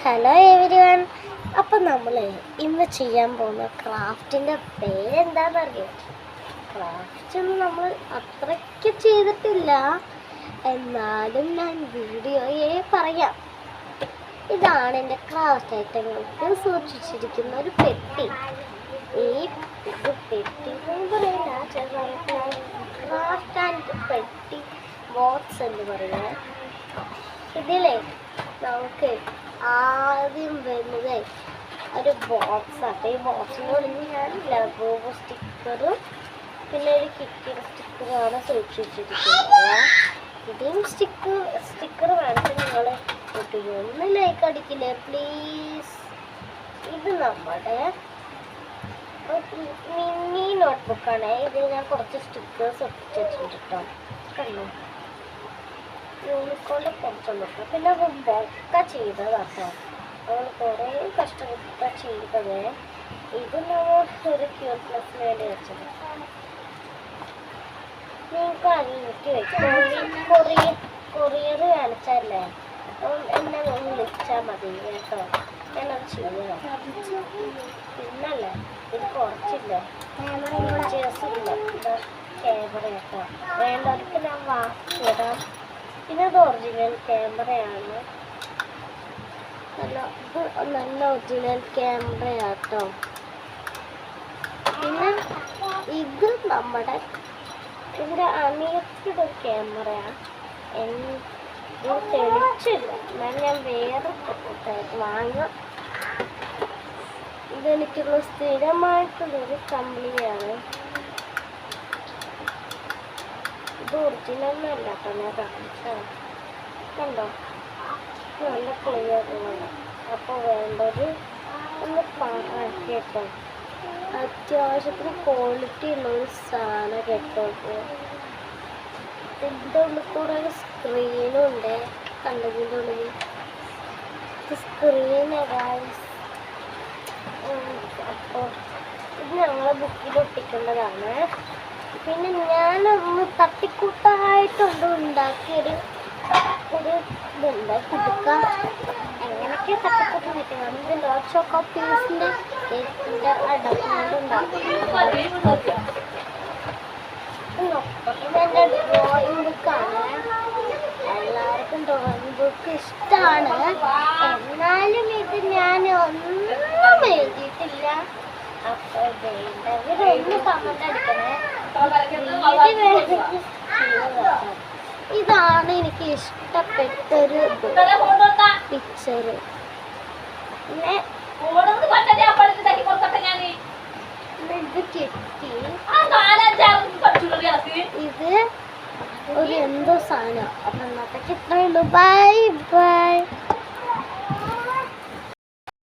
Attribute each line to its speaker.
Speaker 1: Hello everyone. അപ്പം നമ്മൾ ഇന്ന് ചെയ്യാൻ പോകുന്ന ക്രാഫ്റ്റിൻ്റെ പേരെന്താണെന്നറിയോ? ക്രാഫ്റ്റൊന്നും നമ്മൾ അത്രയ്ക്ക് ചെയ്തിട്ടില്ല, എന്നാലും ഞാൻ വീഡിയോയെ പറയാം. ഇതാണ് എൻ്റെ ക്രാഫ്റ്റ് ഐറ്റങ്ങൾക്ക് സൂക്ഷിച്ചിരിക്കുന്ന ഒരു പെട്ടി. ഈ പെട്ടി എന്ന് പറയുന്ന ക്രാഫ്റ്റ് ആൻഡ് പെട്ടി ബോക്സ് എന്ന് പറയുന്നത്. ഇതിലേ നമുക്ക് ആദ്യം വരുന്നത് ഒരു ബോക്സാണ്. ഈ ബോക്സിൻ്റെ ഉള്ളിൽ ഞാൻ ലഗോ സ്റ്റിക്കറും പിന്നെ ഒരു കിറ്റിയുടെ സ്റ്റിക്കറാണ് സൂക്ഷിച്ചിരിക്കുന്നത്. ഇതും സ്റ്റിക്കർ വേണമെങ്കിൽ നിങ്ങൾ ഒന്ന് ലൈക്ക് അടിക്കില്ലേ പ്ലീസ്. ഇത് നമ്മുടെ മിനി നോട്ട്ബുക്കാണ്. ഇതിൽ ഞാൻ കുറച്ച് സ്റ്റിക്കേഴ്സ് ഒട്ടിച്ച് വെച്ചിട്ടുണ്ട് കേട്ടോ. കണ്ടോ, യൂണിക്കോണിൻ്റെ കുറച്ചൊക്കെ പിന്നെ ബൊക്ക ചെയ്തതാട്ടോ. നമ്മൾ കുറേ കഷ്ടപ്പെട്ട് ചെയ്തത്. ഇത് നമ്മൾ ഒരു ക്യൂട്ട്നെസ്സിന് വേണ്ടി വെച്ചത്. നിങ്ങൾക്ക് അനിയത്തി വെച്ച് കൊറിയർ കാണിച്ചല്ലേ, എന്നെ വിളിച്ചാൽ മതി കേട്ടോ, ഞാനത് ചെയ്തതാണ്. പിന്നല്ലേ ഇത് കുറച്ചില്ലേ ചേർച്ചില്ല ക്യാമറ കേട്ടോ. വേണ്ടവർക്ക് ഞാൻ വാങ്ങിയിടാം. പിന്നെ അത് ഒറിജിനൽ ക്യാമറയാണ്, നല്ല ഒറിജിനൽ ക്യാമറയാട്ടോ. പിന്നെ ഇത് നമ്മുടെ ഇവിടെ അനിയത്തിയുടെ ക്യാമറയാണ്. ഇത് തെളിച്ചില്ല, എന്നാൽ ഞാൻ വേറെ വാങ്ങാം. ഇതെനിക്കുള്ള സ്ഥിരമായിട്ടുള്ളൊരു കമ്പനിയാണ്. ഇത് ഒറിജിനലല്ല കേട്ടോ, ഞാൻ കാണിച്ചോ. കണ്ടോ, നല്ല ക്ലിയർ ആണ്. അപ്പോൾ വേണ്ടത് ഒന്ന് പറയാം കേട്ടോ. അത്യാവശ്യത്തിന് ക്വാളിറ്റി ഉള്ളൊരു സാധനം കേട്ടോ. ഇതിൻ്റെ ഉള്ളിൽ കൂടെ ഒരു സ്ക്രീനും ഉണ്ട്. കണ്ടതിൻ്റെ ഉള്ളിൽ സ്ക്രീന്. അപ്പോൾ ഇത് ഞങ്ങളെ ബുക്കിൽ ഒട്ടിക്കേണ്ടതാണ്. പിന്നെ ഞാനൊന്ന് തട്ടിക്കൂട്ടായിട്ടുണ്ട് ഉണ്ടാക്കിയൊരു ഇതുണ്ട് കുടുക്ക. എങ്ങനെയൊക്കെ തട്ടിക്കൂട്ട് കിട്ടുകയാണ്. ഇത് ലോട്ട് ചോക്കോ പീസിൻ്റെ കേക്കിൻ്റെ അടപ്പുകൊണ്ടുണ്ടാക്കും. ഇതെൻ്റെ ഡ്രോയിങ് ബുക്കാണ്. എല്ലാവർക്കും ഡ്രോയിങ് ബുക്ക് ഇഷ്ടമാണ്, എന്നാലും ഇത് ഞാൻ ഒന്നും എഴുതിയിട്ടില്ല. അപ്പോൾ വേണ്ടവരൊന്ന് കമൻ്റ് അടിക്കണേ. ഇതാണ് എനിക്ക് ഇഷ്ടപ്പെട്ടൊരു പിക്ചർ. പിന്നെ ഇത് കിട്ടി. ഇത് ഒരു എന്തോ സാധനം. അപ്പം എന്നത്തേക്ക് ഇത്രയുള്ളൂ. Bye by.